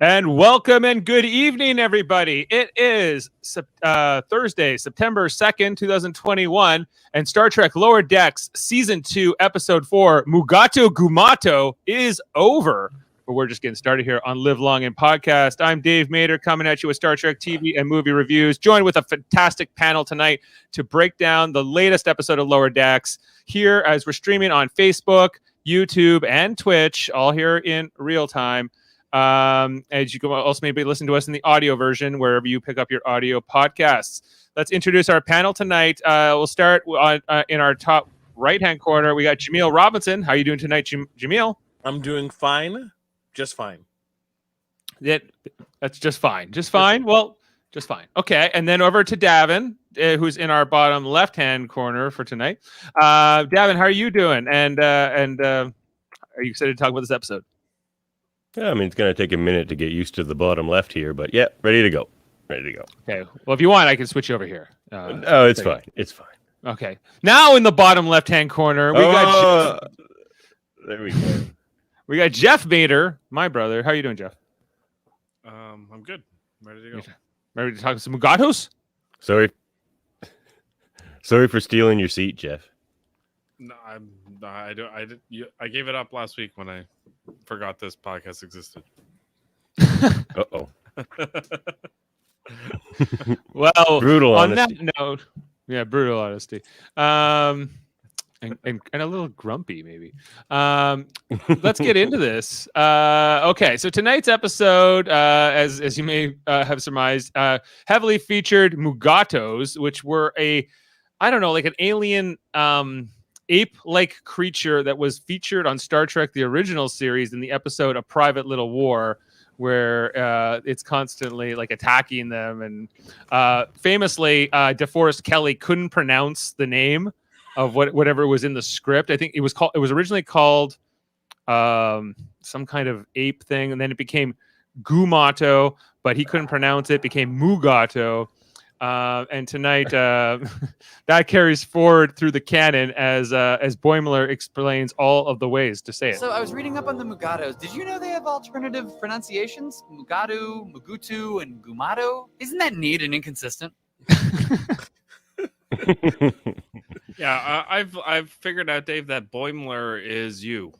And welcome and good evening, everybody. It is Thursday, September 2nd, 2021, and Star Trek Lower Decks Season 2, Episode 4, Mugato Gumato, is over. But we're just getting started here on Live Long and Podcast. I'm Dave Mader, coming at you with Star Trek TV and movie reviews, joined with a fantastic panel tonight to break down the latest episode of Lower Decks here as we're streaming on Facebook, YouTube, and Twitch, all here in real time. As you can also maybe listen to us in the audio version wherever you pick up your audio podcasts. Let's introduce our panel tonight. We'll start on in our top right-hand corner. We got Jaemeel Robinson. How are you doing tonight, Jaemeel? I'm doing fine, just fine. That's just fine. Just fine. Well, just fine. Okay, and then over to Davan, who's in our bottom left-hand corner for tonight. Davan, how are you doing? And are you excited to talk about this episode? Yeah, I mean, it's going to take a minute to get used to the bottom left here, but yeah, ready to go. Ready to go. Okay. Well, if you want, I can switch over here. Oh, it's fine. It's fine. Okay. Now in the bottom left-hand corner, we got there we go. We got Jeff Bader, my brother. How are you doing, Jeff? I'm good. Ready to go. Ready to talk some Mugatos? Sorry for stealing your seat, Jeff. No, I gave it up last week when I forgot this podcast existed. Uh-oh. Well, brutal on honesty. That note, yeah, brutal honesty. And a little grumpy, maybe. Let's get into this. Okay, so tonight's episode, as you may have surmised, heavily featured Mugatos, which were like an alien ape-like creature that was featured on Star Trek, the original series, in the episode A Private Little War, where it's constantly like attacking them. And famously, DeForest Kelley couldn't pronounce the name of whatever was in the script. I think it was originally called some kind of ape thing, and then it became Gumato, but he couldn't pronounce it, became Mugato. And tonight, that carries forward through the canon as Boimler explains all of the ways to say it. So I was reading up on the Mugatos. Did you know they have alternative pronunciations? Mugato, Mugutu, and Gumato? Isn't that neat and inconsistent? Yeah, I've figured out, Dave, that Boimler is you,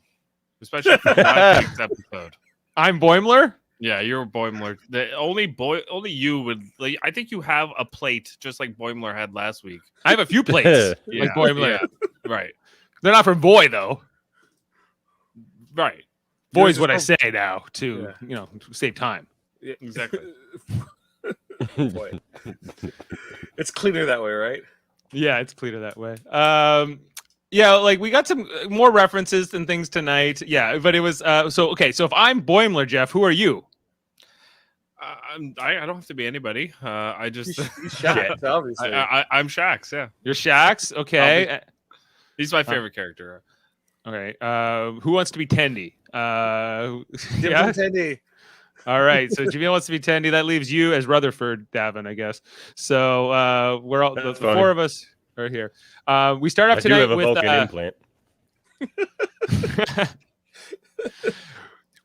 especially for last week's episode. I'm Boimler? Yeah, you're Boimler. Only you would. Like, I think you have a plate just like Boimler had last week. I have a few plates like Boimler. Yeah, right. They're not from Boy though. Right. Boy's what I say now to save time. Yeah, exactly. Boy. It's cleaner that way, right? Yeah, it's cleaner that way. Yeah, like we got some more references and things tonight. Yeah, but it was so okay. So if I'm Boimler, Jeff, who are you? I don't have to be anybody. I just He's Shax, obviously. I'm Shax. Yeah, You're Shax. Okay. he's my favorite character. Okay. Who wants to be Tendi? Give him Teddy. All right. So Jaemeel wants to be Tendi. That leaves you as Rutherford, Davan, I guess. So we're all the four of us are here. We start off tonight with Vulcan implant.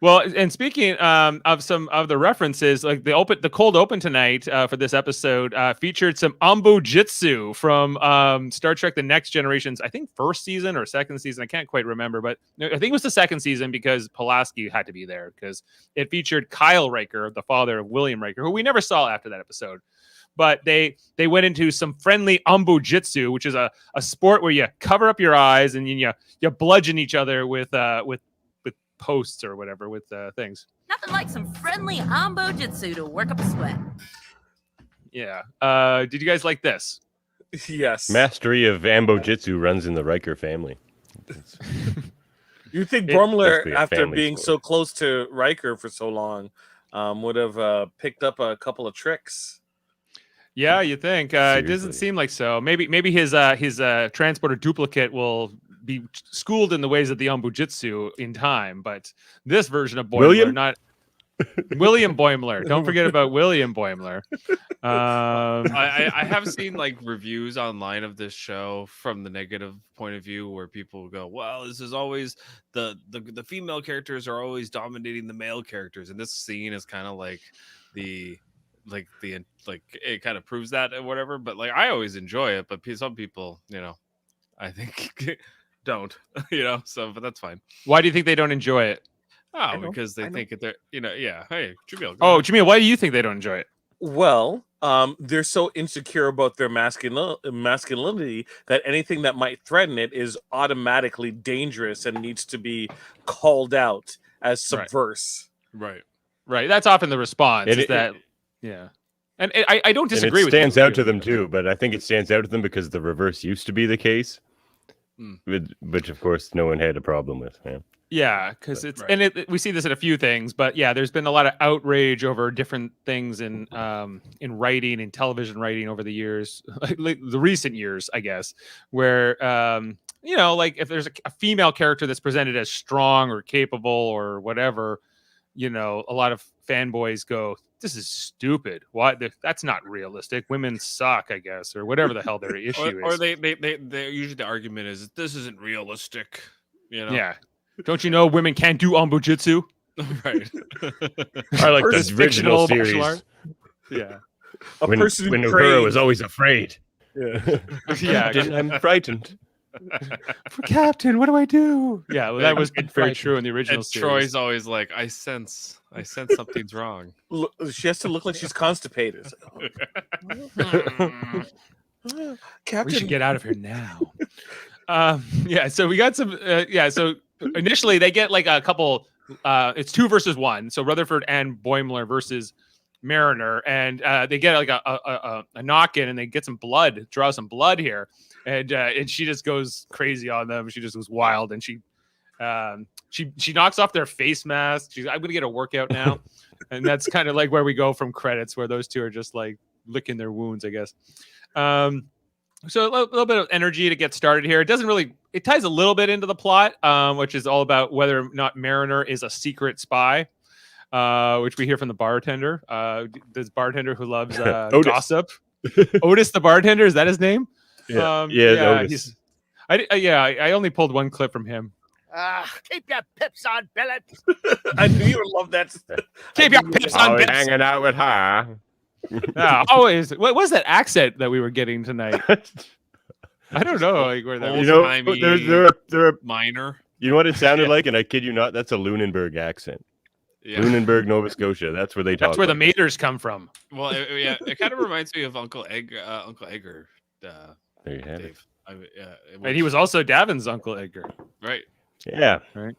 Well, and speaking of some of the references, like the cold open tonight for this episode featured some Ambo Jitsu from Star Trek: The Next Generation's, I think, first season or second season. I can't quite remember, but I think it was the second season because Pulaski had to be there because it featured Kyle Riker, the father of William Riker, who we never saw after that episode. But they went into some friendly Ambo Jitsu, which is a sport where you cover up your eyes and you bludgeon each other with posts or whatever with things. Nothing like some friendly Ambo Jitsu to work up a sweat. Yeah. Did you guys like this? Yes. Mastery of Ambo Jitsu runs in the Riker family. You think Must Boimler, be a after family being sport. so close to Riker for so long, would have picked up a couple of tricks? Yeah, you think? It doesn't Seriously. seem like so. Maybe his transporter duplicate will be schooled in the ways of the Ambujitsu in time, but this version of Boimler, William? not William Boimler. Don't forget about William Boimler. I have seen like reviews online of this show from the negative point of view where people go, well, this is always the female characters are always dominating the male characters, and this scene is kind of like it kind of proves that or whatever. But like I always enjoy it, but some people, I think don't, so but that's fine. Why do you think they don't enjoy it? Oh, because they think they're, hey, Jaemeel. Oh, Jaemeel, why do you think they don't enjoy it? Well, they're so insecure about their masculinity that anything that might threaten it is automatically dangerous and needs to be called out as subverse. Right. That's often the response. Yeah. And I don't disagree with you. It stands out to them too, but I think it stands out to them because the reverse used to be the case, which of course no one had a problem with. Yeah, because we see this in a few things, but yeah, there's been a lot of outrage over different things in writing and television writing over the years, like the recent years, I guess, where like if there's a female character that's presented as strong or capable or whatever, a lot of fanboys go, "This is stupid. Why? That's not realistic. Women suck, I guess, or whatever the hell their issue is." Or they usually the argument is this isn't realistic. Yeah. Don't you know women can't do ombujitsu? Right. I like the original series. Yeah. When Uhura was always afraid. Yeah. I'm frightened. Captain, what do I do? Yeah, well, that was very true in the original and series. Troy's always like, I sense something's wrong. She has to look like she's constipated. Captain, we should get out of here now. So we got some. So initially they get like a couple. It's 2 versus 1. So Rutherford and Boimler versus Mariner, and they get like a knock in, and they get some blood, draw some blood here, and she just goes crazy on them. She just goes wild, and she knocks off their face mask. She's, I'm gonna get a workout now, and that's kind of like where we go from credits, where those two are just like licking their wounds, I guess. So a little bit of energy to get started here. It ties a little bit into the plot, which is all about whether or not Mariner is a secret spy, which we hear from the bartender. This bartender who loves gossip. Otis the bartender, is that his name? Yeah, Otis. I only pulled one clip from him. Keep your pips on, Billet. I knew you would love that. Keep your pips on, Billet. Hanging out with her. Always. What was that accent that we were getting tonight? I don't know. Like where that was. They're minor. You know what it sounded like, and I kid you not, that's a Lunenburg accent. Yeah. Lunenburg, Nova Scotia. That's where they talk. That's where the Maters come from. Well, it kind of reminds me of Uncle Edgar. There you have Dave. And he was also Davin's Uncle Edgar. Right. Yeah. Right.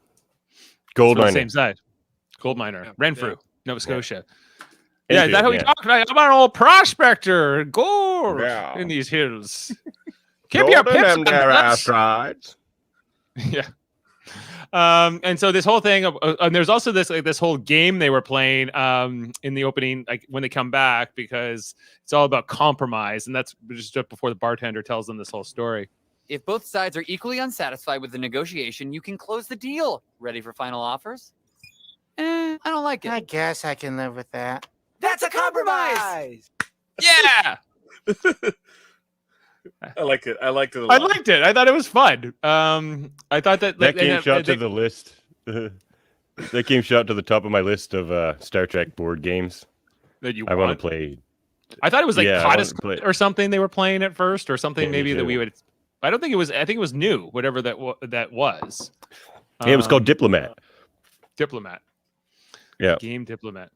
Gold miner. Same side. Gold miner. Yeah. Renfrew, Nova Scotia. Yeah. Is that how we talk? I'm an old prospector. Gold in these hills. Keep your pips on the Yeah. And so this whole thing, and there's also this whole game they were playing in the opening, like when they come back, because it's all about compromise, and that's just before the bartender tells them this whole story. If both sides are equally unsatisfied with the negotiation, you can close the deal. Ready for final offers? I don't like it. I guess I can live with that. That's a compromise. Yeah. I like it. I liked it a I lot. liked it. I thought it was fun. I thought that came shot to the list. That came shot to the top of my list of Star Trek board games that you I want to play. I thought it was like Potus play or something they were playing at first, or something maybe that too. we would. I don't think it was. I think it was new, whatever that was. Yeah, it was called Diplomat. Diplomat. Yeah. Game Diplomat.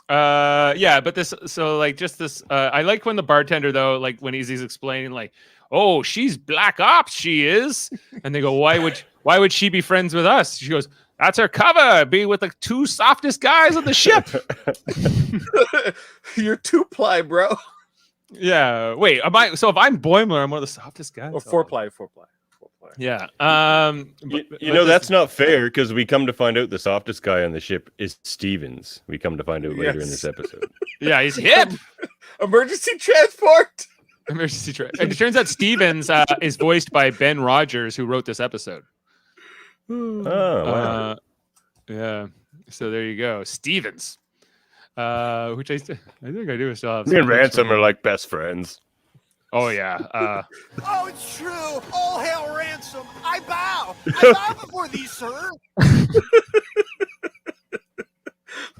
But this, so like just this, I like when the bartender though, like when he's explaining like, oh, she's Black Ops, she is. And they go, why would she be friends with us? She goes, that's her cover, be with the 2 softest guys on the ship. You're 2-ply, bro. Yeah. Wait, so if I'm Boimler, I'm one of the softest guys. Or 4-ply. Yeah. That's not fair, because we come to find out the softest guy on the ship is Stevens. We come to find out later in this episode. Yeah, he's hip. Emergency transport. Emergency transport. And it turns out Stevens is voiced by Ben Rogers, who wrote this episode. Oh, wow. Yeah. So there you go. Stevens. which I think I do still have. Me and some Ransom from- are like best friends. Oh yeah. Oh, it's true. All hail ransom. I bow. I bow before thee, sir.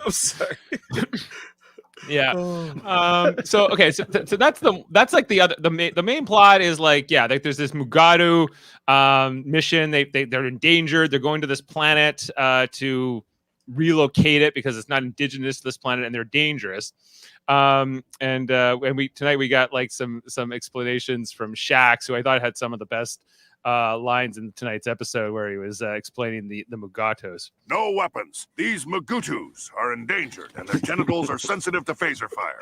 I'm sorry. Yeah. So okay. So that's like the main plot is like there's this Mugato mission. They're endangered. They're going to this planet to relocate it because it's not indigenous to this planet and they're dangerous. And we tonight we got like some explanations from Shax, who I thought had some of the best lines in tonight's episode, where he was explaining the Mugatos. No weapons. These Mugutus are endangered, and their genitals are sensitive to phaser fire.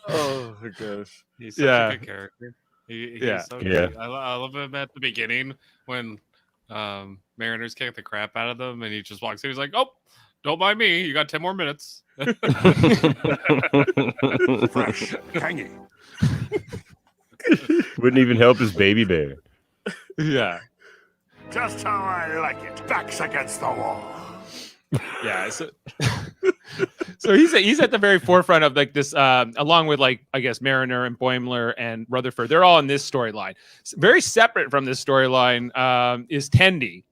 Oh my gosh. He's such a good character. He's so good. I love him at the beginning when Mariners kick the crap out of them, and he just walks in. He's like, "Oh, don't mind me. You got 10 more minutes." Fresh, tangy. Wouldn't even help his baby bear. Yeah. Just how I like it. Backs against the wall. Yeah. So he's at the very forefront of like this, along with like I guess Mariner and Boimler and Rutherford. They're all in this storyline. Very separate from this storyline is Tendi,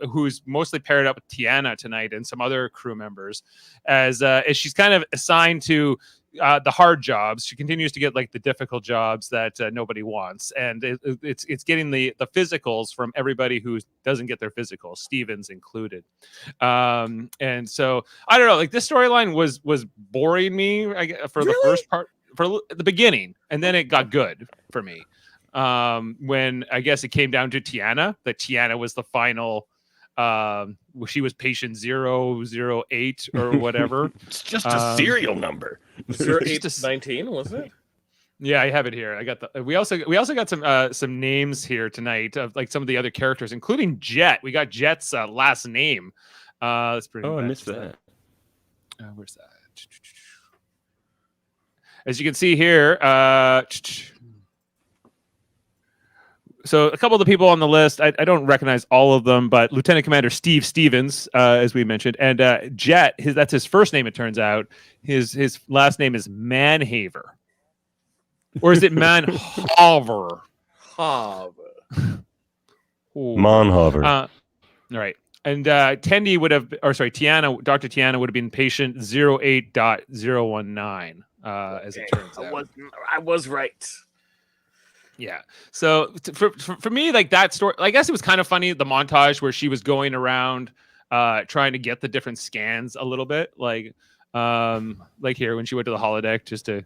who's mostly paired up with Tiana tonight and some other crew members, as she's kind of assigned to the hard jobs. She continues to get like the difficult jobs that nobody wants, and it's getting the physicals from everybody who doesn't get their physicals, Stevens included. And so I don't know, like this storyline was boring me for the first part, for the beginning, and then it got good for me when I guess it came down to Tiana. That Tiana was the final. She was patient 008 or whatever. It's just a serial number. 0819, was it? Yeah, I have it here. I got we also got some names here tonight of like some of the other characters, including Jet. We got Jet's last name. That's pretty. Oh, I missed that. Where's that? As you can see here, so a couple of the people on the list, I don't recognize all of them, but Lieutenant Commander Steve Stevens, as we mentioned, and Jet, that's his first name. It turns out his last name is Manhaver, or is it Manhaver? Monhover. All right. And Tendi would have, or sorry, Dr. Tiana would have been patient 08.019, as it turns out. I was right. Yeah. So for me, like that story, I guess it was kind of funny, the montage where she was going around trying to get the different scans a little bit, like here when she went to the holodeck just to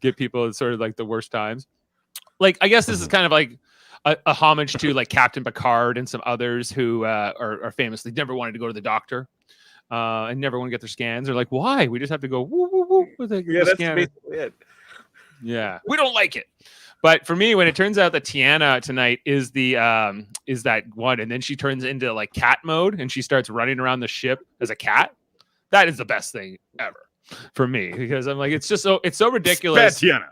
get people sort of like the worst times. Like, I guess this is kind of like a homage to like Captain Picard and some others who are famously never wanted to go to the doctor and never want to get their scans. They're like, why? We just have to go woo woo woo with the that's scanner. basically it. Yeah, we don't like it. But for me, when it turns out that Tiana tonight is is that one, and then she turns into like cat mode and she starts running around the ship as a cat, that is the best thing ever for me, because I'm like, it's so ridiculous. Tiana.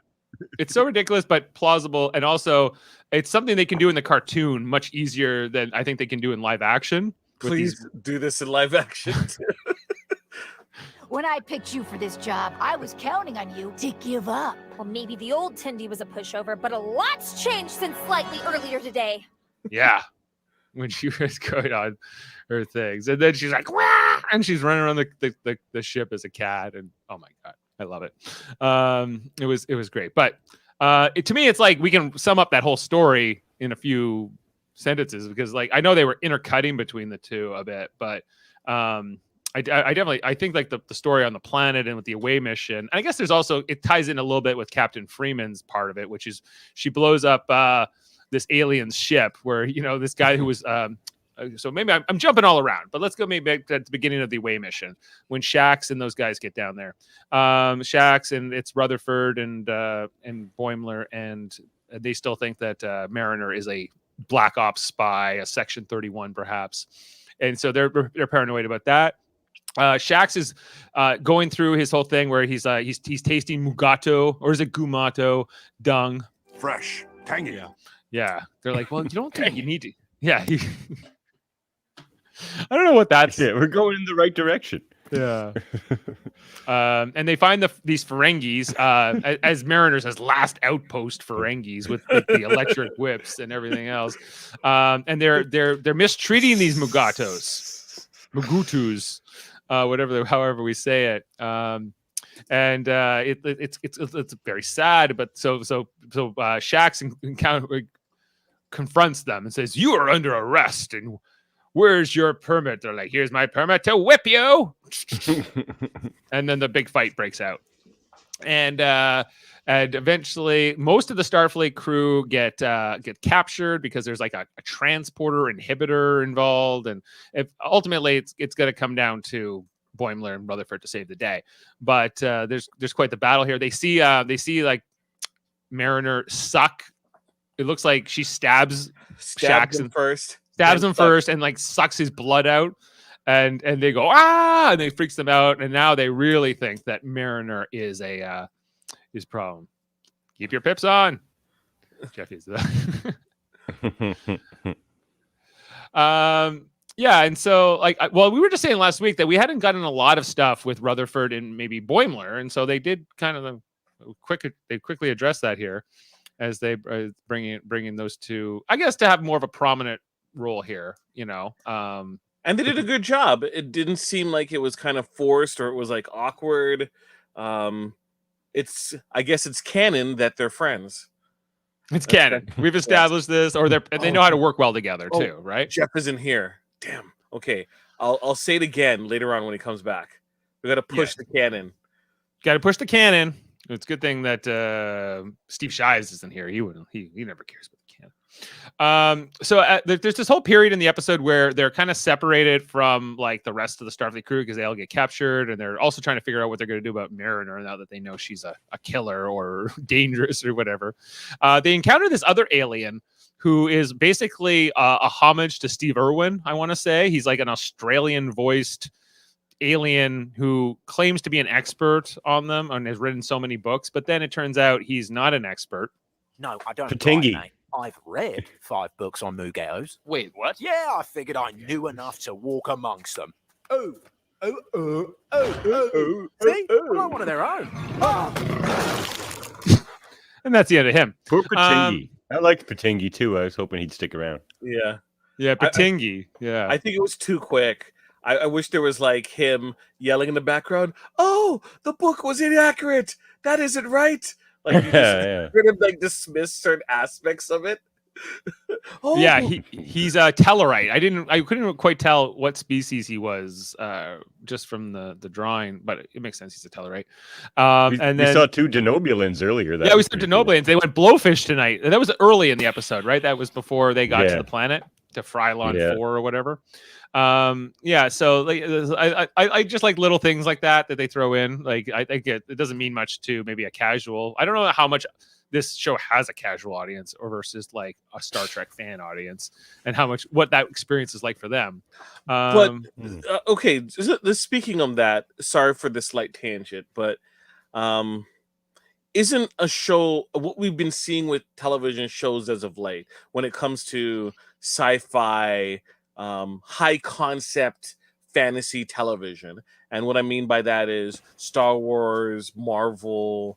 It's so ridiculous, but plausible, and also it's something they can do in the cartoon much easier than I think they can do in live action. Please do this in live action. When I picked you for this job, I was counting on you to give up. Well, maybe the old Tindy was a pushover, but a lot's changed since slightly earlier today. Yeah, when she was going on her things, and then she's like, wah! And she's running around the ship as a cat, and oh my god, I love it. It was great, but to me, it's like we can sum up that whole story in a few sentences, because like I know they were intercutting between the two a bit, but I definitely think like the story on the planet and with the away mission, and I guess there's also, it ties in a little bit with Captain Freeman's part of it, which is she blows up this alien ship where, you know, this guy who was so maybe I'm jumping all around, but let's go maybe at the beginning of the away mission when Shax and those guys get down there. Shax and it's Rutherford and Boimler, and they still think that Mariner is a Black Ops spy, a Section 31 perhaps, and so they're paranoid about that. Shax is going through his whole thing where he's tasting Mugato, or is it Gumato dung? Fresh, tangy. Yeah. They're like, well, you don't think you need to. Yeah. I don't know what that's. Yeah, we're going in the right direction. Yeah. And they find these Ferengis as Mariner's last outpost Ferengis with the electric whips and everything else. And they're mistreating these Mugatos, however we say it. And it's very sad, but so Shax confronts them and says, "You are under arrest, and where's your permit?" They're like, "Here's my permit to whip you." And then the big fight breaks out. And eventually most of the Starfleet crew get captured because there's like a transporter inhibitor involved. And ultimately it's going to come down to Boimler and Rutherford to save the day. But there's quite the battle here. They see like Mariner suck. It looks like she stabs him first. Stabs him first and like sucks his blood out. And they go, "Ah!" and they freaks them out. And now they really think that Mariner is his problem. Keep your pips on. Jeffy's yeah, and so we were just saying last week that we hadn't gotten a lot of stuff with Rutherford and maybe Boimler, and so they did kind of quickly address that here as they bringing those two, I guess, to have more of a prominent role here, and they did a good job. It didn't seem like it was kind of forced or it was like awkward. I guess it's canon that they're friends. It's canon. We've established this, or they know how to work well together too, right? Jeff isn't here. Damn. Okay, I'll say it again later on when he comes back. We got to push the canon. Got to push the canon. It's a good thing that Steve Shives isn't here. He never cares about the canon. So there's this whole period in the episode where they're kind of separated from like the rest of the Starfleet crew because they all get captured, and they're also trying to figure out what they're going to do about Mariner now that they know she's a killer or dangerous or whatever. They encounter this other alien who is basically a homage to Steve Irwin. I want to say he's like an Australian voiced alien who claims to be an expert on them and has written so many books, but then it turns out he's not an expert. No, I don't. Patingi. I've read 5 books on Mugatos. Wait, what? Yeah, I figured I knew enough to walk amongst them. See? I'm not one of their own. And that's the end of him. Poor Patingi. I liked Patingi too. I was hoping he'd stick around. Yeah. Yeah, Patingi. I think it was too quick. I wish there was like him yelling in the background, "Oh, the book was inaccurate. That isn't right." Like you just sort of like dismiss certain aspects of it. Yeah, he's a Tellarite. I couldn't quite tell what species he was just from the drawing, but it makes sense he's a Tellarite. And then we saw 2 Denobulans earlier. We saw Denobulans. Cool. They went blowfish tonight. That was early in the episode, right? That was before they got to the planet, to Frylon 4 or whatever. So like, I just like little things like that they throw in. Like I think it doesn't mean much to maybe a casual. I don't know how much this show has a casual audience or versus like a Star Trek fan audience, and what that experience is like for them. Okay, speaking of that, sorry for the slight tangent, but isn't a show what we've been seeing with television shows as of late when it comes to sci-fi, high concept fantasy television? And what I mean by that is Star Wars, Marvel,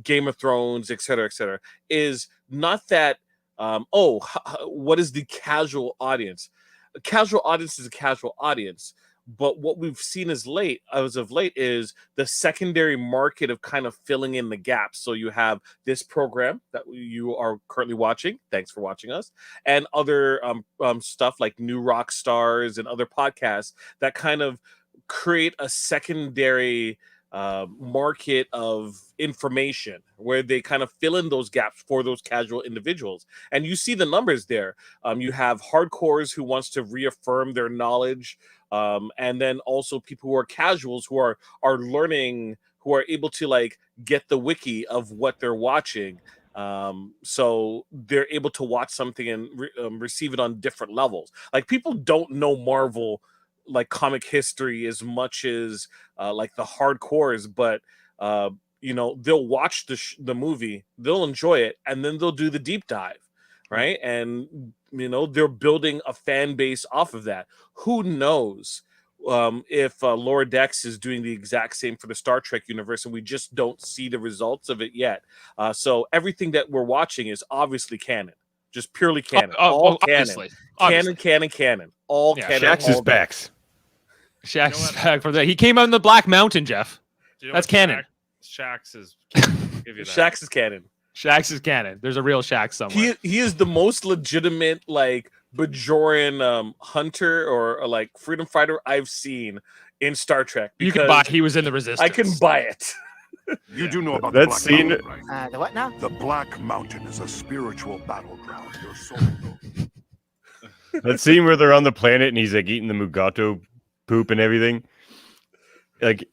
Game of Thrones, etc., is not that what is the casual audience? A casual audience is a casual audience, but what we've seen as of late is the secondary market of kind of filling in the gaps. So you have this program that you are currently watching, thanks for watching us, and other stuff like New Rock Stars and other podcasts that kind of create a secondary market of information where they kind of fill in those gaps for those casual individuals. And you see the numbers there. You have hardcores who wants to reaffirm their knowledge, and then also people who are casuals who are learning, who are able to like get the wiki of what they're watching, so they're able to watch something and receive it on different levels. Like people don't know Marvel like comic history as much as like the hardcores, but they'll watch the movie, they'll enjoy it, and then they'll do the deep dive, right? And they're building a fan base off of that. Who knows if Lower Decks is doing the exact same for the Star Trek universe, and we just don't see the results of it yet. So everything that we're watching is obviously canon, just purely canon, all canon. Canon, all canon. Shax is back. Shax is back for that. He came out in the Black Mountain, Jeff. That's canon. Shax is. Shax is canon. Shax is canon. There's a real Shax somewhere. He is the most legitimate like Bajoran hunter or like freedom fighter I've seen in Star Trek. You can buy. He was in the Resistance. I can buy it. You do know about that the Black scene. Mountain, right? The what now? The Black Mountain is a spiritual battleground. Your soul. That scene where they're on the planet and he's like eating the Mugato poop and everything. Like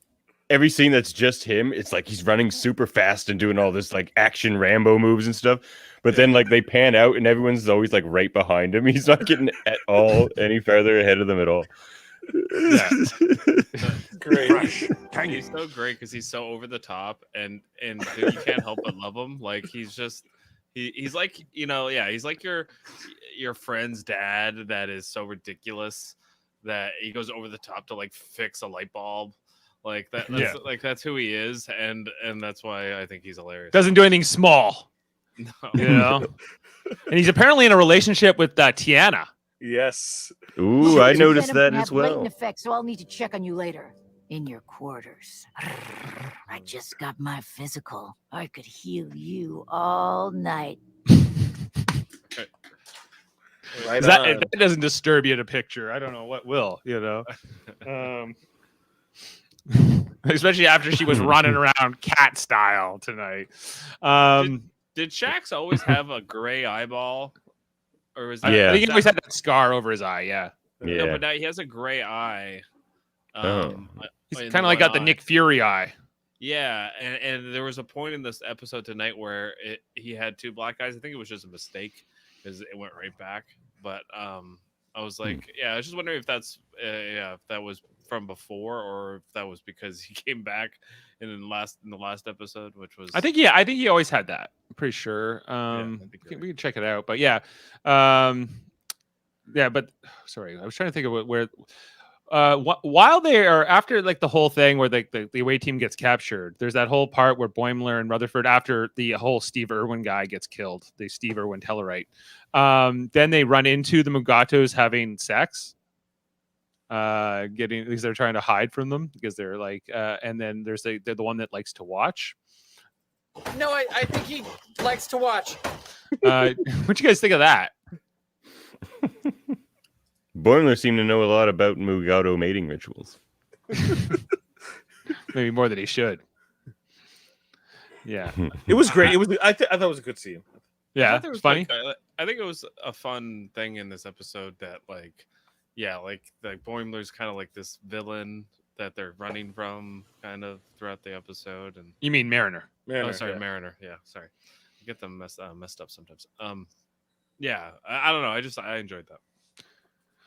every scene that's just him, it's like he's running super fast and doing all this like action Rambo moves and stuff. But then like they pan out and everyone's always like right behind him. He's not getting at all any further ahead of them at all. Yeah. Great. Fresh, He's so great because he's so over the top and dude, you can't help but love him. Like he's just he's like, you know, yeah, he's like your friend's dad that is so ridiculous that he goes over the top to like fix a light bulb. Like that like that's who he is, and that's why I think he's hilarious. Doesn't do anything small. No. You know? And he's apparently in a relationship with Tiana. Yes. Ooh, I noticed that as well. Latent effect, so I'll need to check on you later. In your quarters. I just got my physical. I could heal you all night. Right that doesn't disturb you to picture. I don't know what will, you know. Especially after she was running around cat style tonight. Did Shax always have a gray eyeball? Or was that, Yeah. I think he always had that scar over his eye, yeah. No, but now he has a gray eye. He's kind of like got the Nick Fury eye. Yeah, and there was a point in this episode tonight where he had two black eyes. I think it was just a mistake because it went right back. But I was like, I was just wondering if that's if that was from before or if that was because he came back in the last episode, which was I think he always had that. I'm pretty sure. We can check it out, but yeah. But sorry, I was trying to think of where while they are after like the whole thing where the away team gets captured, there's that whole part where Boimler and Rutherford, after the whole Steve Irwin guy gets killed, the Steve Irwin Tellarite, then they run into the Mugatos having sex, because they're trying to hide from them because they're like, and then they're the one that likes to watch. No, I think he likes to watch. What you guys think of that? Boimler seemed to know a lot about Mugato mating rituals. Maybe more than he should. Yeah, it was great. It was. I thought it was a good scene. Yeah, it was funny. I think it was a fun thing in this episode that like Boimler's kind of like this villain that they're running from kind of throughout the episode. And you mean Mariner? Mariner. Yeah, sorry, I get them messed up sometimes. Yeah, I don't know. I enjoyed that.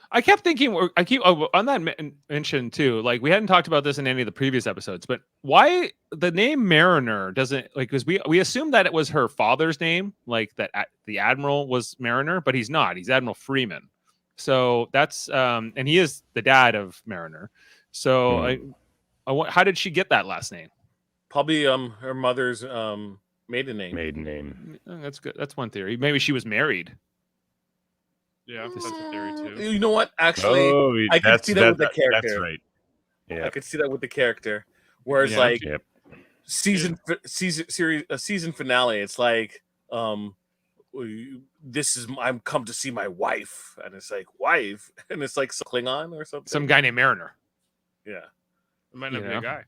I kept thinking, on that mention too, like we hadn't talked about this in any of the previous episodes, but why the name Mariner doesn't, like, because we assumed that it was her father's name, like that the Admiral was Mariner, but he's not. He's Admiral Freeman. So that's, and he is the dad of Mariner. So how did she get that last name? Probably her mother's maiden name. That's good. That's one theory. Maybe she was married. Yeah, that's a theory too. You know what? Actually, I could see that with the character. That's right. Yeah, I could see that with the character. Whereas, season finale, it's like, this is I'm come to see my wife, and it's like wife, and it's like some Klingon or something. Some guy named Mariner. Yeah, it might not be a guy.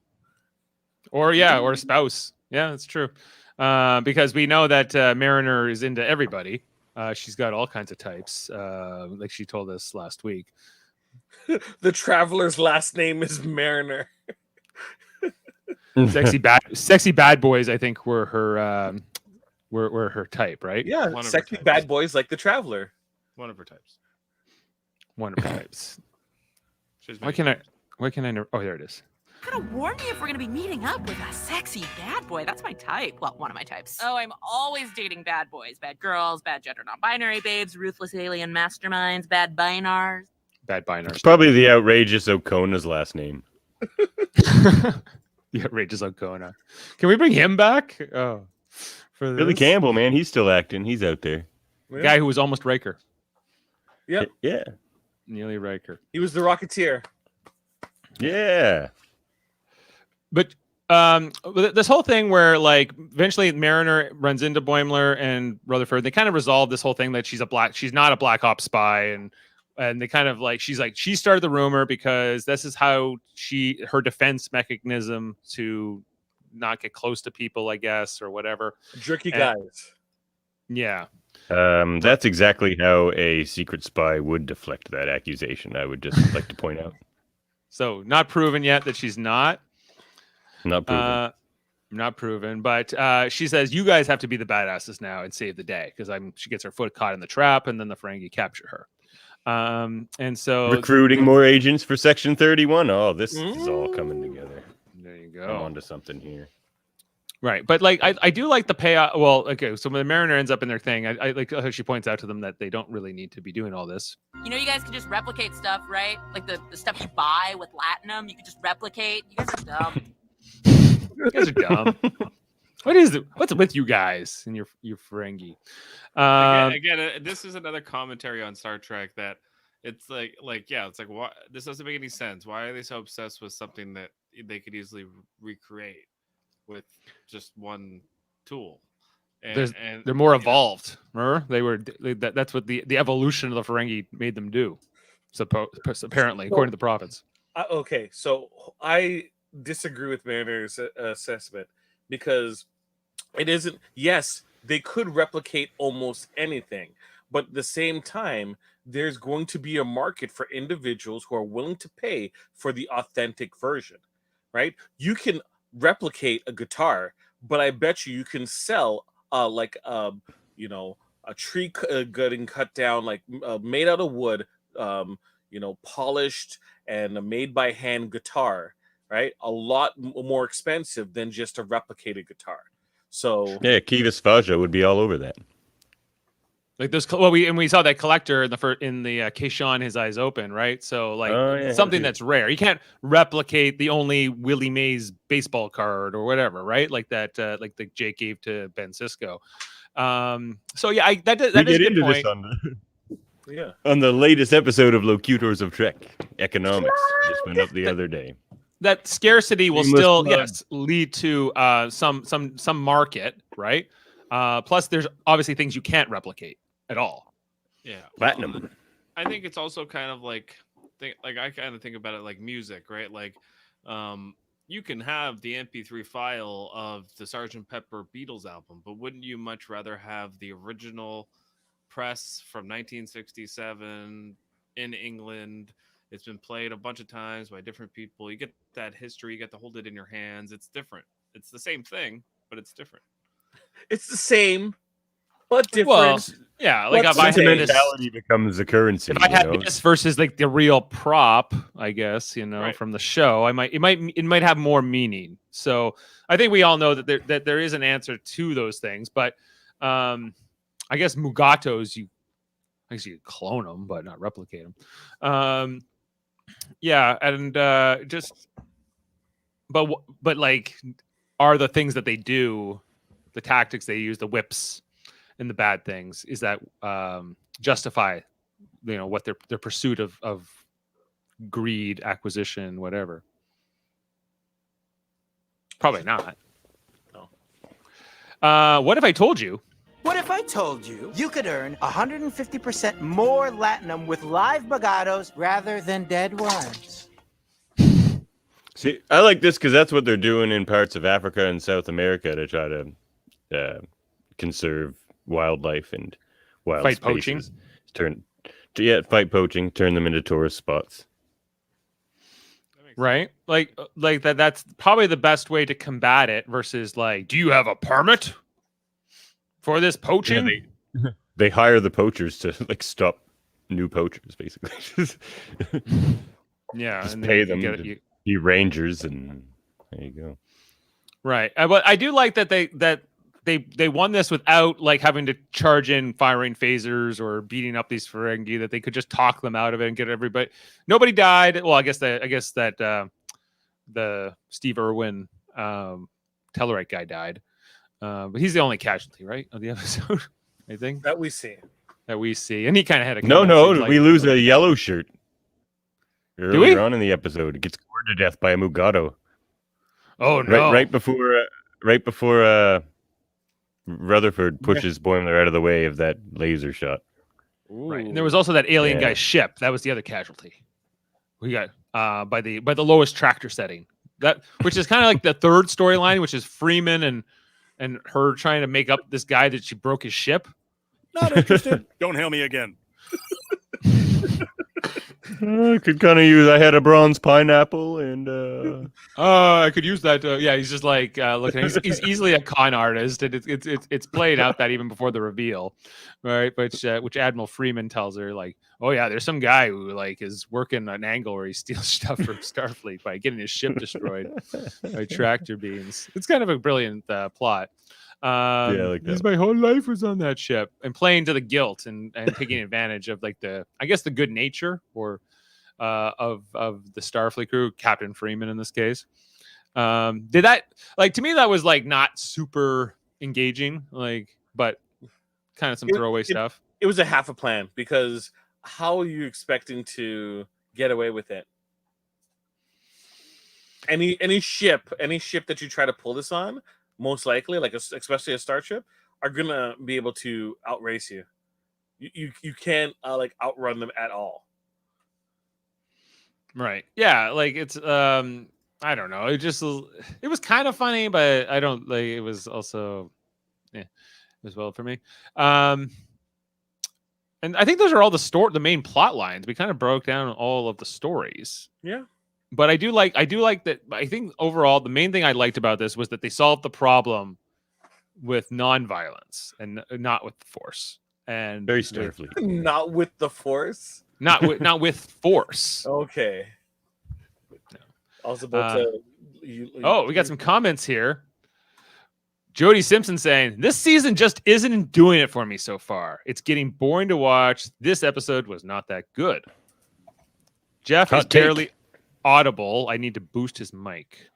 Or a spouse. Yeah, that's true. Because we know that Mariner is into everybody. She's got all kinds of types, like she told us last week. The Traveler's last name is Mariner. Sexy bad boys, I think, were her type, right? Yeah, sexy bad boys like the Traveler. One of her types. Why can I never? Oh, there it is. Gotta warn you if we're gonna be meeting up with a sexy bad boy. That's my type. Well, one of my types. Oh, I'm always dating bad boys, bad girls, bad gender non-binary babes, ruthless alien masterminds, bad binars. bad binary. It's probably the outrageous Okona's last name. The outrageous Okona. Can we bring him back? Oh, for Billy this? Campbell, man, he's still acting. He's out there. The guy who was almost Riker. Yep. Yeah. Nearly Riker. He was the Rocketeer. Yeah. But this whole thing where like eventually Mariner runs into Boimler and Rutherford, they kind of resolve this whole thing that she's not a Black Ops spy, and they kind of like she started the rumor because this is how her defense mechanism to not get close to people, I guess, or whatever. Jerky guys. Yeah. That's exactly how a secret spy would deflect that accusation. I would just like to point out. So not proven yet that she's not. Not proven. Not proven, but she says you guys have to be the badasses now and save the day because she gets her foot caught in the trap, and then the Ferengi capture her. And so recruiting more agents for Section 31. Oh, this is all coming together. There you go. I'm onto something here. Right, but like I do like the payoff. Well, okay, so when the Mariner ends up in their thing, I like how she points out to them that they don't really need to be doing all this. You know, you guys can just replicate stuff, right? Like the stuff you buy with Latinum, you can just replicate. You guys are dumb. You guys are dumb. What's with you guys and your Ferengi? Again, this is another commentary on Star Trek that it's like why this doesn't make any sense. Why are they so obsessed with something that they could easily recreate with just one tool? And they're more evolved. Remember, that's what the evolution of the Ferengi made them do. Apparently, according to the prophets. Okay, so I disagree with Mariner's assessment because it isn't. Yes, they could replicate almost anything, but at the same time, there's going to be a market for individuals who are willing to pay for the authentic version, right? You can replicate a guitar, but I bet you can sell a tree getting cut down, like made out of wood, polished and made by hand guitar, right? A lot more expensive than just a replicated guitar. So yeah, Kivas Faja would be all over that. Like those, we saw that collector in the Keishon, His Eyes Open, right? So like something that's rare. You can't replicate the only Willie Mays baseball card or whatever, right? Like that, like Jake gave to Ben Sisko. So yeah, that is a good point. On the latest episode of Locutors of Trek, Economics just went up the other day. That scarcity will still lead to some market, right? Plus, there's obviously things you can't replicate at all. Yeah, platinum. I think it's also kind of like I kind of think about it like music, right? Like, you can have the MP3 file of the Sgt. Pepper Beatles album, but wouldn't you much rather have the original press from 1967 in England? It's been played a bunch of times by different people. You get that history. You get to hold it in your hands. It's different. It's the same thing, but it's different. It's the same, but different. Well, yeah, like if I sentimentality becomes the currency. If I had this versus like the real prop, I guess from the show, it might have more meaning. So I think we all know that there is an answer to those things, but I guess Mugatos you could clone them, but not replicate them. Yeah, and but like, are the things that they do, the tactics they use, the whips and the bad things, is that justify, what their pursuit of greed, acquisition, whatever? Probably not. No. What if I told you? What if I told you you could earn 150% more Latinum with live Mugatos rather than dead ones? See, I like this because that's what they're doing in parts of Africa and South America to try to conserve wildlife and wild fight spaces. Poaching. Fight poaching, turn them into tourist spots. Right? Like that's probably the best way to combat it versus like, do you have a permit for this poaching? Yeah, they hire the poachers to like stop new poachers, basically. Yeah, just and pay them to be rangers, and there you go. Right, but I do like that they won this without like having to charge in firing phasers or beating up these Ferengi, that they could just talk them out of it and get everybody. Nobody died. Well, I guess that the Steve Irwin Tellarite guy died, but he's the only casualty, right, of the episode. I think that we see, and he kind of had a No, like, we lose a yellow shirt earlier we? on in the episode. It gets gored to death by a Mugato. Oh no! Right before Rutherford pushes Boimler out of the way of that laser shot. Right, and there was also that alien guy's ship. That was the other casualty. We got by the lowest tractor setting. That, which is kind of like the third storyline, which is Freeman and her trying to make up this guy that she broke his ship. Not interested. Don't hail me again. I could kind of use. I had a bronze pineapple, and I could use that. Yeah, he's just like looking. He's easily a con artist, and it's played out that even before the reveal, right? Which Admiral Freeman tells her, like, oh yeah, there's some guy who like is working an angle where he steals stuff from Starfleet by getting his ship destroyed by tractor beams. It's kind of a brilliant plot. I like that. My whole life was on that ship, and playing to the guilt and taking advantage of like the good nature or of the Starfleet crew, Captain Freeman in this case. Did that, like, to me that was like not super engaging, like, but kind of some throwaway stuff. It was a half a plan, because how are you expecting to get away with it? Any ship that you try to pull this on, most likely, like especially a starship, are gonna be able to outrace you. You can't like outrun them at all. Right. Yeah. Like it's I don't know. It was kind of funny, but I don't like. It was also as well for me. And I think those are all the main plot lines. We kind of broke down all of the stories. Yeah. But I do like that. I think overall, the main thing I liked about this was that they solved the problem with non-violence and not with the Force. And very Starfleet. Not with the Force. Not with force. Okay. No. I was about to. We got some comments here. Jody Simpson saying, this season just isn't doing it for me so far. It's getting boring to watch. This episode was not that good. Jeff is barely audible. I need to boost his mic.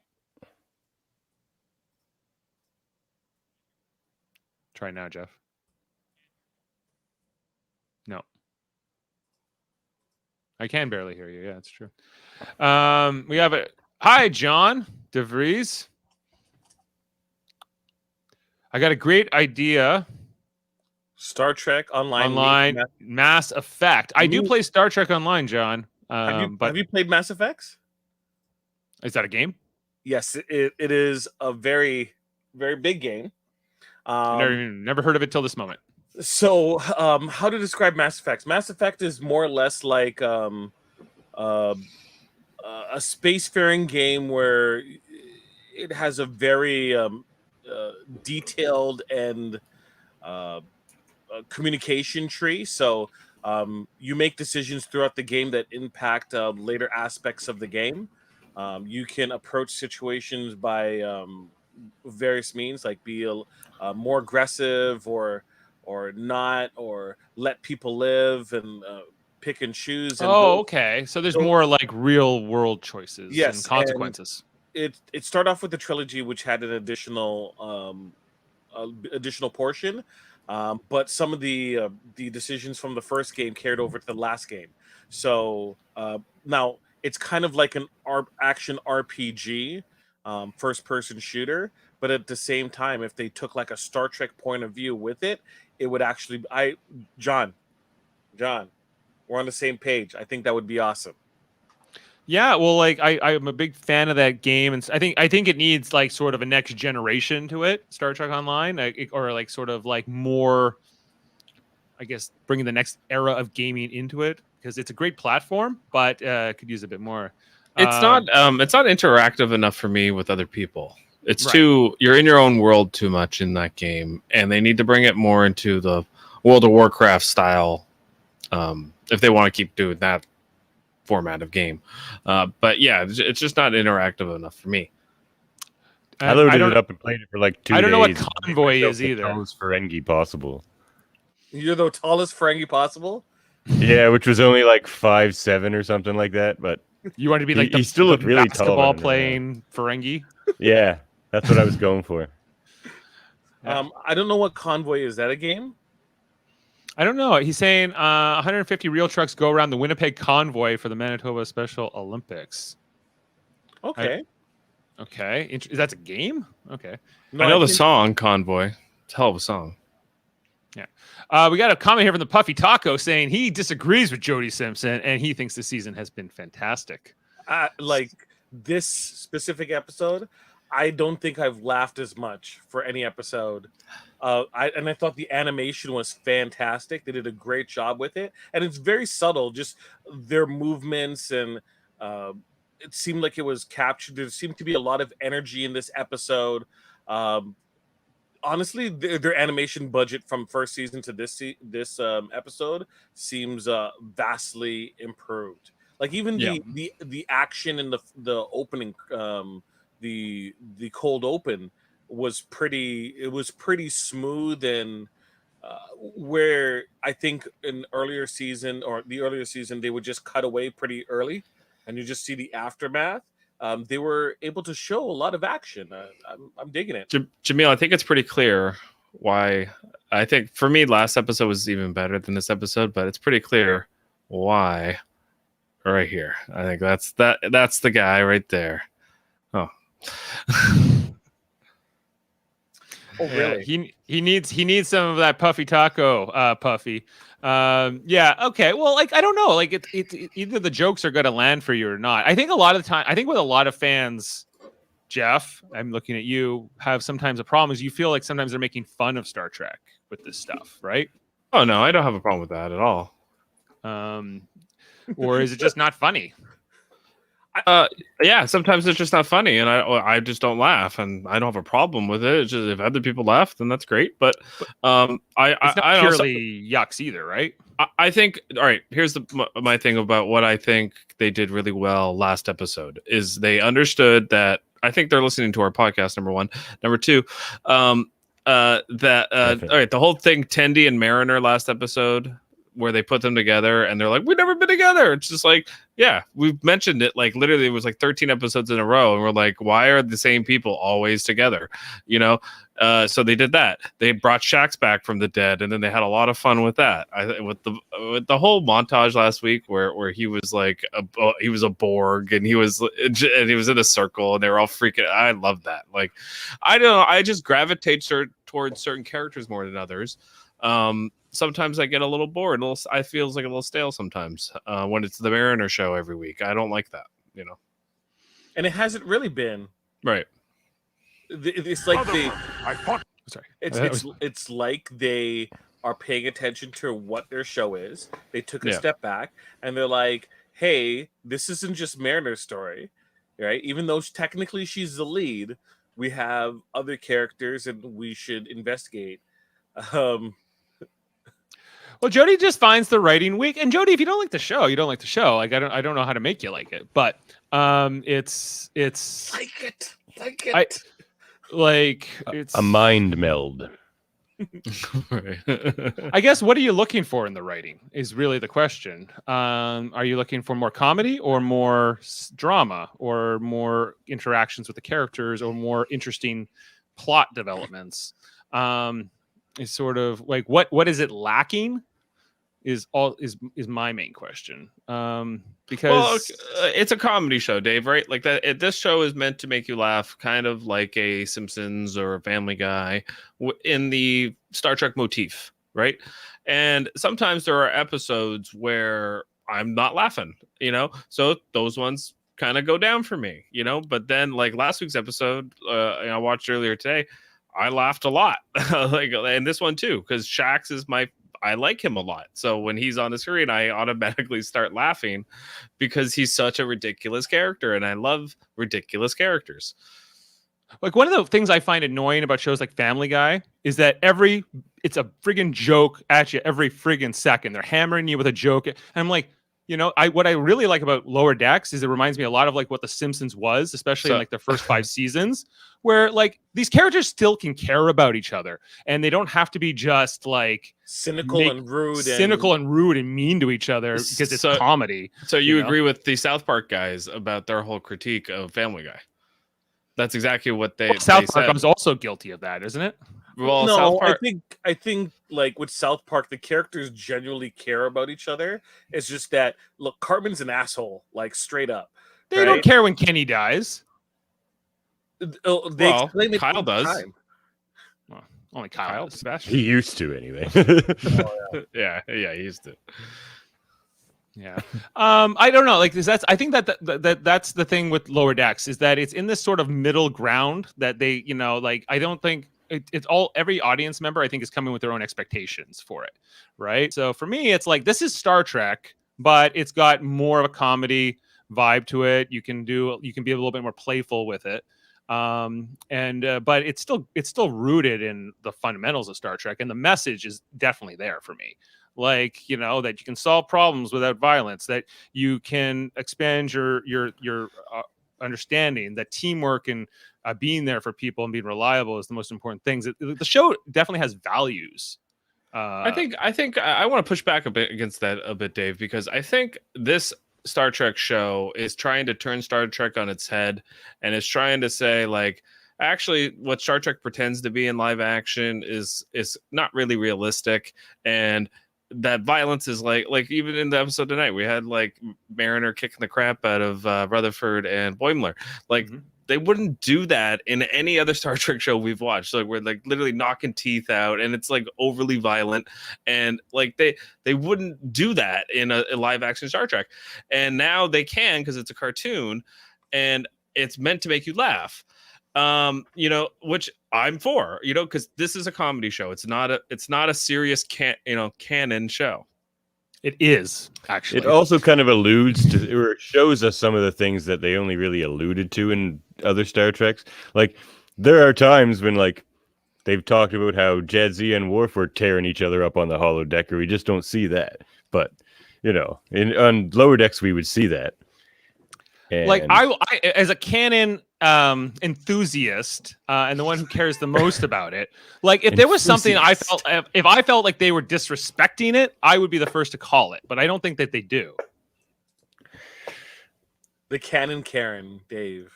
Try now, Jeff. No. I can barely hear you. Yeah, it's true. We have hi, John DeVries. I got a great idea. Star Trek Online Mass Effect. I do play Star Trek Online, John. Have you played Mass Effects? Is that a game? Yes, it is a very, very big game. Never heard of it till this moment. So, how to describe Mass Effect? Mass Effect is more or less like a spacefaring game where it has a very detailed and communication tree. So you make decisions throughout the game that impact later aspects of the game. You can approach situations by various means, like be more aggressive or not, or let people live and pick and choose. And okay. So there's more like real world choices and consequences. And it started off with the trilogy, which had an additional portion, but some of the decisions from the first game carried over to the last game. So now it's kind of like an action RPG, first person shooter, but at the same time, if they took like a Star Trek point of view with it, it would actually John, we're on the same page. I think that would be awesome. Yeah, well, like I'm a big fan of that game, and I think it needs like sort of a next generation to it, Star Trek Online, or like sort of like more, I guess, bringing the next era of gaming into it, because it's a great platform, but could use a bit more. It's not interactive enough for me with other people. It's you're in your own world too much in that game, and they need to bring it more into the World of Warcraft style if they want to keep doing that format of game. But yeah, it's just not interactive enough for me. I loaded it up and played it for like 2 days. I don't know what Convoy is The either. tallest Ferengi possible. You're the tallest Ferengi possible? Yeah, which was only like 5'7" or something like that. But You want to be like he still looked really tall. basketball playing Ferengi? Yeah, that's what I was going for. I don't know what Convoy is. Is that a game? I don't know. He's saying 150 real trucks go around the Winnipeg Convoy for the Manitoba Special Olympics. Okay. Okay. That's a game? Okay. I know the song Convoy. It's a hell of a song. Yeah. We got a comment here from the Puffy Taco saying he disagrees with Jody Simpson and he thinks the season has been fantastic. Like this specific episode, I don't think I've laughed as much for any episode. I thought the animation was fantastic. They did a great job with it. And it's very subtle, just their movements and it seemed like it was captured. There seemed to be a lot of energy in this episode. Honestly, their animation budget from first season to this episode seems vastly improved. Like even the action in the opening, the cold open was pretty. It was pretty smooth and where I think in the earlier season they would just cut away pretty early, and you just see the aftermath. They were able to show a lot of action. I'm digging it. Jaemeel, I think it's pretty clear why. I think for me, last episode was even better than this episode, but it's pretty clear why. Right here, I think that's the guy right there. Oh, oh really? Yeah, he needs some of that Puffy Taco, Puffy. Yeah, okay. Well, like I don't know, like it either the jokes are going to land for you or not. I think a lot of the time, I think with a lot of fans, Jeff, I'm looking at you, have sometimes a problem is you feel like sometimes they're making fun of Star Trek with this stuff, right? Oh no, I don't have a problem with that at all. Or is it just not funny? Yeah, sometimes it's just not funny, and I just don't laugh, and I don't have a problem with it. It's just if other people laugh, then that's great. But it's not purely yucks either, right? I think. All right, here's my thing about what I think they did really well last episode is they understood that. I think they're listening to our podcast. Number one, number two, all right, the whole thing, Tendi and Mariner last episode, where they put them together and they're like, we've never been together. It's just like, yeah, we've mentioned it. Like literally it was like 13 episodes in a row. And we're like, why are the same people always together? You know? So they did that. They brought Shax back from the dead. And then they had a lot of fun with that. With the whole montage last week where he was like, he was a Borg and he was in a circle and they were all freaking. I love that. Like, I don't know. I just gravitate towards certain characters more than others. Sometimes I get a little bored. I feels like a little stale sometimes when it's the Mariner show every week. I don't like that, you know. And it hasn't really been right. It's like it's like they are paying attention to what their show is. They took a step back and they're like, "Hey, this isn't just Mariner's story, right? Even though technically she's the lead, we have other characters and we should investigate." Well, Jody just finds the writing weak, and Jody, if you don't like the show, you don't like the show. Like I don't know how to make you like it, but it's it's a mind meld. I guess what are you looking for in the writing is really the question. Are you looking for more comedy or more drama or more interactions with the characters or more interesting plot developments? Is sort of like what is it lacking? Is my main question. Because it's a comedy show, Dave, right? Like that. This show is meant to make you laugh, kind of like a Simpsons or a Family Guy in the Star Trek motif, right? And sometimes there are episodes where I'm not laughing, you know. So those ones kind of go down for me, you know. But then, like last week's episode, I watched earlier today, I laughed a lot, and this one too, because Shax is I like him a lot. So when he's on the screen, I automatically start laughing because he's such a ridiculous character. And I love ridiculous characters. Like one of the things I find annoying about shows like Family Guy is that it's a friggin' joke at you every friggin' second. They're hammering you with a joke. And I'm like, You know, what I really like about Lower Decks is it reminds me a lot of like what The Simpsons was, especially in like their first 5 seasons, where like these characters still can care about each other, and they don't have to be just like cynical and rude and mean to each other because it's comedy. So you agree with the South Park guys about their whole critique of Family Guy? That's exactly what they South Park was also guilty of that, isn't it? Well, no, South Park... I think like with South Park, the characters genuinely care about each other. It's just that look, Cartman's an asshole, like straight up. They don't care when Kenny dies. They explain it Kyle does. time. Well, only Kyle. Sebastian. He used to anyway. yeah, he used to. Yeah. I don't know. Like I think that's the thing with Lower Decks is that it's in this sort of middle ground that they, you know, like I don't think it's all every audience member I think is coming with their own expectations for it. Right. So for me, it's like this is Star Trek, but it's got more of a comedy vibe to it. You can be a little bit more playful with it. But it's still rooted in the fundamentals of Star Trek, and the message is definitely there for me. Like, you know, that you can solve problems without violence, that you can expand your understanding, that teamwork and being there for people and being reliable is the most important things. The show definitely has values. I think I want to push back a bit against that a bit, Dave, because I think this Star Trek show is trying to turn Star Trek on its head, and is trying to say like, actually what Star Trek pretends to be in live action is not really realistic, and that violence is like even in the episode tonight we had like Mariner kicking the crap out of Rutherford and Boimler. Like they wouldn't do that in any other Star Trek show we've watched. Like we're like literally knocking teeth out, and it's like overly violent, and like they wouldn't do that in a live action Star Trek, and now they can because it's a cartoon and it's meant to make you laugh. You know, which I'm for, you know, because this is a comedy show. It's not a serious canon show. It is actually. It also kind of alludes to, or it shows us some of the things that they only really alluded to in other Star Treks. Like there are times when like they've talked about how Jadzia and Worf were tearing each other up on the holodecker. We just don't see that, but you know, on Lower Decks we would see that. And like I as a canon enthusiast and the one who cares the most about it, like if there was something if I felt like they were disrespecting it, I would be the first to call it, but I don't think that they do. The canon Karen, Dave.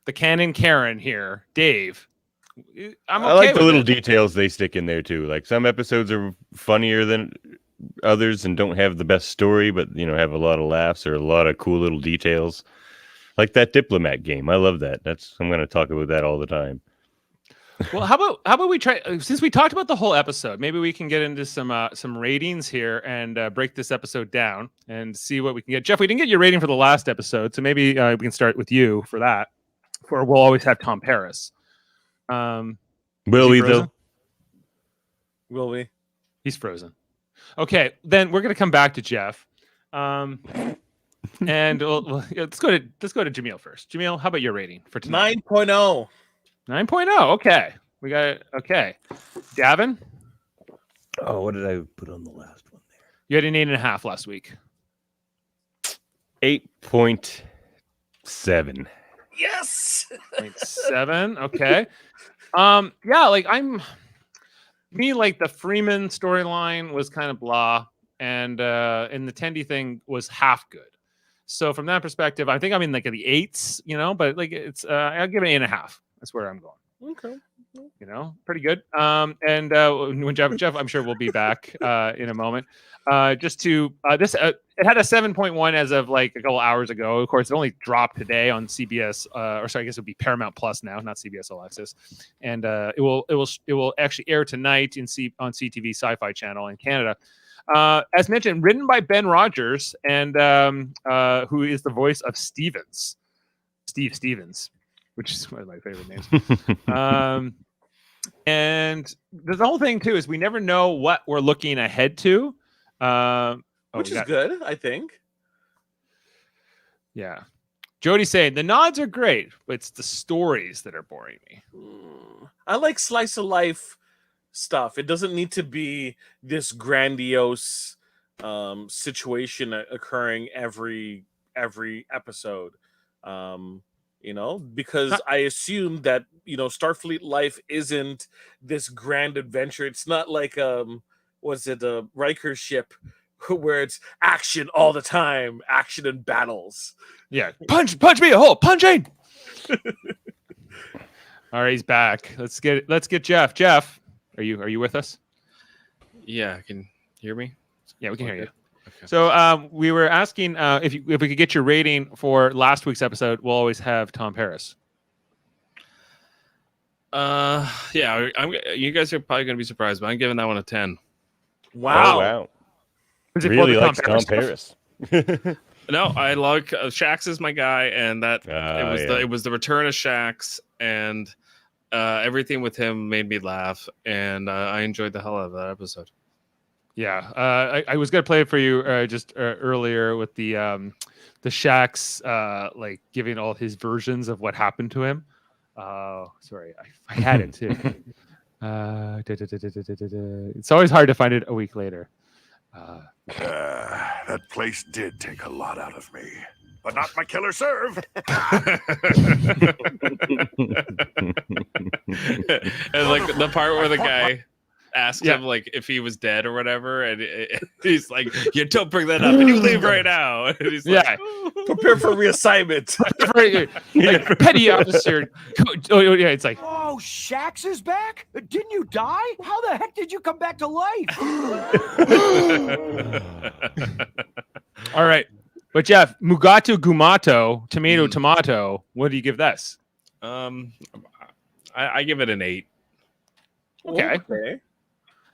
The canon Karen here, Dave. I like the little details they stick in there too. Like some episodes are funnier than others and don't have the best story, but you know, have a lot of laughs or a lot of cool little details. Like that diplomat game. I love that. I'm going to talk about that all the time. Well, how about we try, since we talked about the whole episode, maybe we can get into some ratings here and break this episode down and see what we can get. Jeff, we didn't get your rating for the last episode, so maybe we can start with you for that. For we'll always have Tom Paris. Will we though? Will we? He's frozen. Okay, then we're going to come back to Jeff. And let's go to Jaemeel first. Jaemeel, how about your rating for tonight? 9.0. 9.0. Okay, we got it. Okay, Davan. Oh, what did I put on the last one there? You had an 8.5 last week. 8.7. Yes. 0.7. Okay. Yeah, like like the Freeman storyline was kind of blah, and the Tendi thing was half good. So from that perspective, I think I'm in like the 8s, you know, but like it's I'll give it 8.5. That's where I'm going. Okay. You know, pretty good. And when Jeff, I'm sure we'll be back in a moment. Just to this, it had a 7.1 as of like a couple hours ago. Of course, it only dropped today on CBS, or sorry, I guess it would be Paramount Plus now, not CBS All Access. And it will actually air tonight on CTV Sci-Fi Channel in Canada. As mentioned, written by Ben Rogers, and who is the voice of Steve Stevens, which is one of my favorite names. And the whole thing too is we never know what we're looking ahead to, which is good, I think. Yeah, Jody's saying the nods are great, but it's the stories that are boring me. I like slice of life stuff. It doesn't need to be this grandiose situation occurring every episode. Because I assume that Starfleet life isn't this grand adventure. It's not like was it a Riker ship where it's action all the time, action and battles. Yeah, punch me a hole, punching. All right, he's back. Let's get Jeff. Jeff, are you with us? Yeah, can you hear me? Yeah, we can hear you. Okay. So we were asking if we could get your rating for last week's episode. We'll always have Tom Paris. Yeah, you guys are probably going to be surprised, but I'm giving that one a 10. Wow. Oh, wow. Is it Really for the likes Tom Paris. No, I like Shax is my guy, and that yeah. it was the return of Shax, and everything with him made me laugh, and I enjoyed the hell out of that episode. Yeah, I was gonna play it for you just earlier with the Shax like giving all his versions of what happened to him. Sorry, I had it too. It's always hard to find it a week later. That place did take a lot out of me, but not my killer serve. And like the part where the guy asked him like if he was dead or whatever, and he's like, "You don't bring that up, and you leave right now." And he's like, prepare for reassignment. Like, petty officer. Oh yeah, it's like, oh, Shax is back? Didn't you die? How the heck did you come back to life? all right. But Jeff, Mugato, Gumato, tomato. What do you give this? I give it an 8. Okay.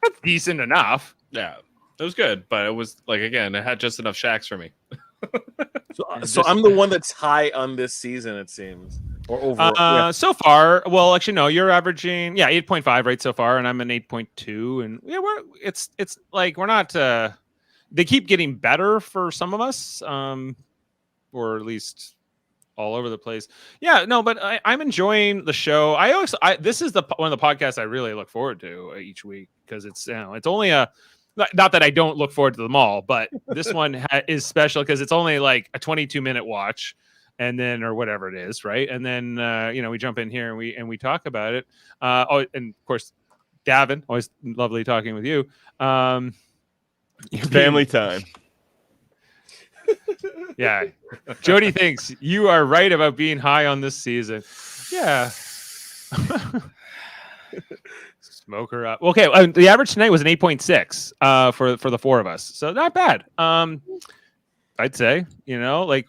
That's decent enough. Yeah, it was good, but it was like, again, it had just enough Shax for me. So I'm the one that's high on this season, it seems. Or overall. So far, well, actually, no, you're averaging 8.5 right so far, and I'm an 8.2, and yeah, it's like we're not. They keep getting better for some of us, or at least all over the place. Yeah, no, but I'm enjoying the show. This is one of the podcasts I really look forward to each week because it's it's only not that I don't look forward to them all, but this one is special because it's only like a 22-minute watch, and then or whatever it is, right? And then we jump in here and we talk about it. And of course, Davan, always lovely talking with you. Family time. Yeah, Jody thinks you are right about being high on this season. Yeah. Smoke her up. Okay, the average tonight was an 8.6 for the four of us, so not bad. I'd say like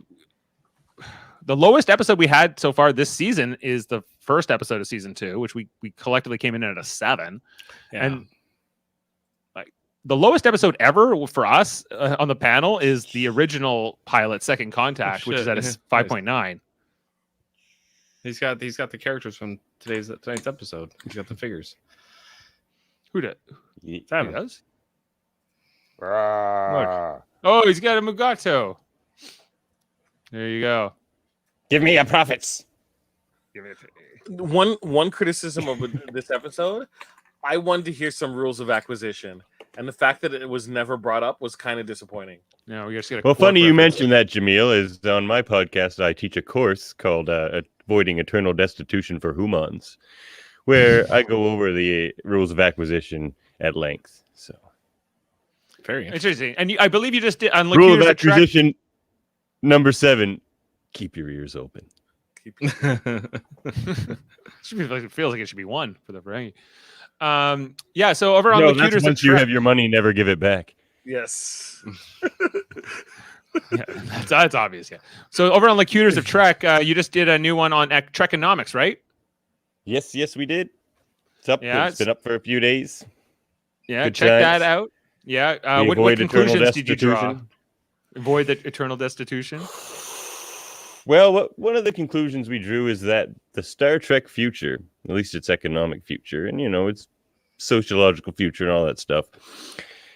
the lowest episode we had so far this season is the first episode of season 2, which we collectively came in at a 7, and like the lowest episode ever for us on the panel is the original pilot, Second Contact, which is at a 5.9. He's got the characters from tonight's episode. He's got the figures. Who did? Sam He does. Look. Oh, he's got a Mugato. There you go. Give me your profits. Give it. One criticism of this episode, I wanted to hear some rules of acquisition, and the fact that it was never brought up was kind of disappointing. No, we just get. Well, funny you mentioned that, Jaemeel. Is on my podcast I teach a course called "Avoiding Eternal Destitution for Humans," where I go over the rules of acquisition at length. So very interesting. And I believe you just did on rule of acquisition number 7: keep your ears open. It feels like it should be 1 for the brain. Yeah. So over on Locutors, once you have your money, never give it back. Yes. Yeah, that's obvious. Yeah. So over on Locutors of Trek, you just did a new one on Trekonomics, right? Yes, we did. It's up. Yeah, it's been up for a few days. Yeah, Good check times. that out. Yeah. What conclusions did you draw? Avoid the eternal destitution. Well, one of the conclusions we drew is that the Star Trek future, at least its economic future, and its sociological future and all that stuff,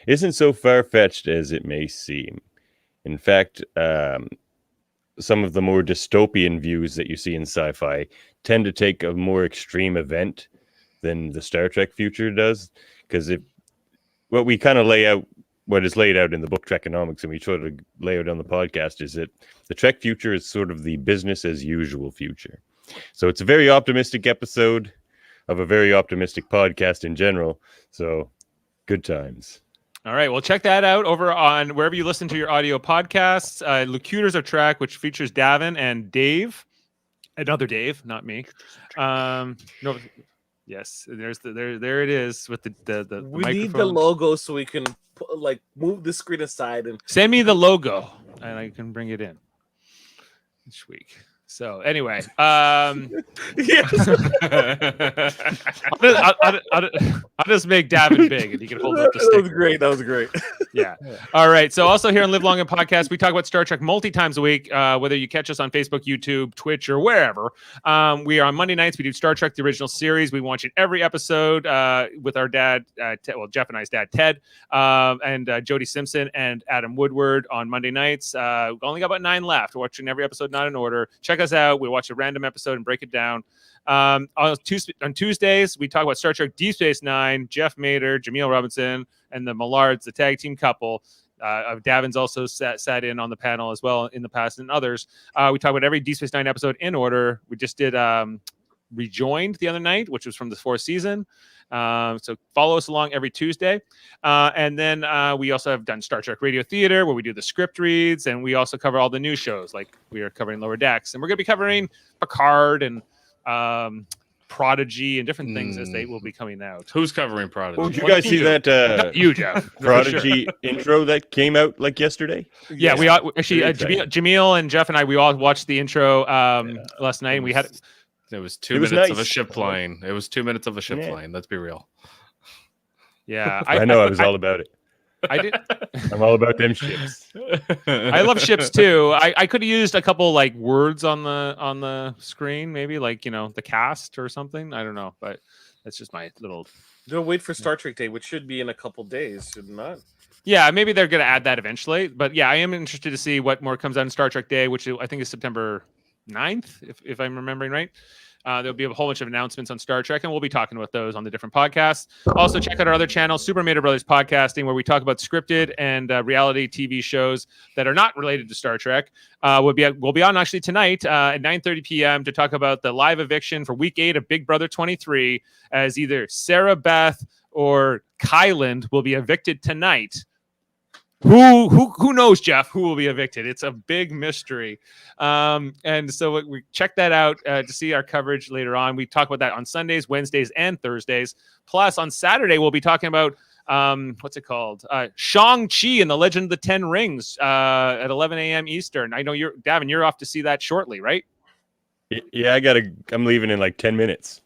isn't so far-fetched as it may seem. In fact, some of the more dystopian views that you see in sci-fi tend to take a more extreme event than the Star Trek future does, because what we kind of lay out what is laid out in the book Trekonomics, and we try to lay out on the podcast, is that the Trek future is sort of the business as usual future. So it's a very optimistic episode of a very optimistic podcast in general. So good times. All right, well, check that out over on wherever you listen to your audio podcasts. Locutors of Trek, which features Davan and Dave, another Dave, not me. No, yes, there it is with the We need the logo so we can move the screen aside and send me the logo, and I can bring it in each week. So anyway, yes. I'll just make Davan big, and he can hold up the stick. That was great. That was great. Yeah. All right. So also here on Live Long and Podcast, we talk about Star Trek multi times a week, whether you catch us on Facebook, YouTube, Twitch, or wherever. We are on Monday nights. We do Star Trek, the original series. We watch it every episode with our dad, Jeff and I's dad, Ted, and Jody Simpson and Adam Woodward on Monday nights. We've only got about 9 left. We're watching every episode, not in order. Check us out. We watch a random episode and break it down. On Tuesdays, we talk about Star Trek Deep Space Nine. Jeff Mader, Jaemeel Robinson, and the Millards, the tag team couple. Davan's also sat in on the panel as well in the past, and others. We talk about every Deep Space Nine episode in order. We just did Rejoined the other night, which was from the 4th season. So follow us along every Tuesday. And then we also have done Star Trek Radio Theater, where we do the script reads, and we also cover all the new shows, like we are covering Lower Decks. And we're going to be covering Picard and Prodigy and different things as they will be coming out. Who's covering Prodigy? Oh, did you guys see that you, Jeff, Prodigy intro that came out yesterday? Yeah, we all, actually Jaemeel and Jeff and we all watched the intro last night, and we had it was 2 minutes of a ship flying. It was 2 minutes of a ship flying. Let's be real. Yeah, I know. I was all about it. I did. I'm all about them ships. I love ships too. I could have used a couple words on the screen, maybe the cast or something. I don't know, but that's just my little. They'll wait for Star Trek Day, which should be in a couple days, should not? Yeah, maybe they're going to add that eventually. But yeah, I am interested to see what more comes out in Star Trek Day, which I think is September 9th, if I'm remembering right. There'll be a whole bunch of announcements on Star Trek, and we'll be talking about those on the different podcasts. Also, check out our other channel, Super Mader Brothers Podcasting, where we talk about scripted and reality TV shows that are not related to Star Trek. We'll be on actually tonight at 9:30 p.m. to talk about the live eviction for Week 8 of Big Brother 23, as either Sarah Beth or Kyland will be evicted tonight. Who knows, Jeff, who will be evicted? It's a big mystery. And so we check that out to see our coverage later on. We talk about that on Sundays, Wednesdays, and Thursdays. Plus, on Saturday, we'll be talking about what's it called? Shang-Chi and the Legend of the Ten Rings at 11 a.m. Eastern. I know Davan, you're off to see that shortly, right? Yeah, I'm leaving in 10 minutes.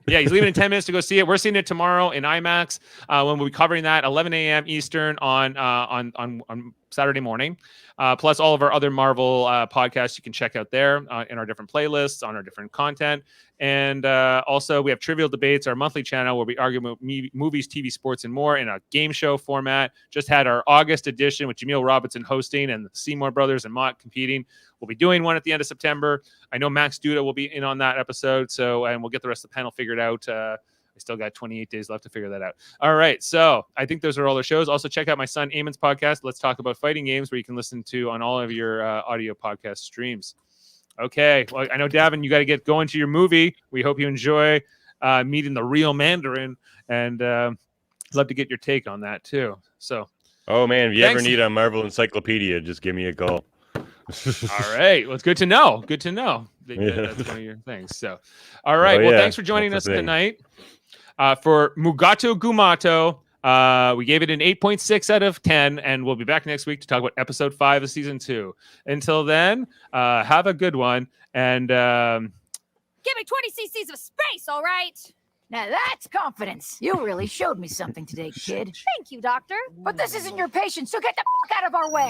Yeah, he's leaving in 10 minutes to go see it. We're seeing it tomorrow in IMAX when we'll be covering that 11 a.m. Eastern on Saturday morning. Plus all of our other Marvel podcasts you can check out there in our different playlists, on our different content. And also we have Trivial Debates, our monthly channel where we argue about movies, TV, sports, and more in a game show format. Just had our August edition with Jaemeel Robinson hosting and the Seymour brothers and Mott competing. We'll be doing one at the end of September. I know Max Duda will be in on that episode, and we'll get the rest of the panel figured out. I still got 28 days left to figure that out. All right, so I think those are all the shows. Also, check out my son Eamon's podcast, Let's Talk About Fighting Games, where you can listen to on all of your audio podcast streams. Okay, well, I know, Davan, you got to get going to your movie. We hope you enjoy meeting the real Mandarin, and love to get your take on that, too. So, oh, man, if you ever need a Marvel encyclopedia, just give me a call. All right. Well, it's good to know. Good to know that that's one of your things. So, all right. Thanks for joining us tonight. For Mugato Gumato, we gave it an 8.6 out of 10, and we'll be back next week to talk about episode 5 of season 2. Until then, have a good one. And give me 20 cc's of space, all right? Now that's confidence. You really showed me something today, kid. Thank you, Doctor. But this isn't your patient, so get the fuck out of our way.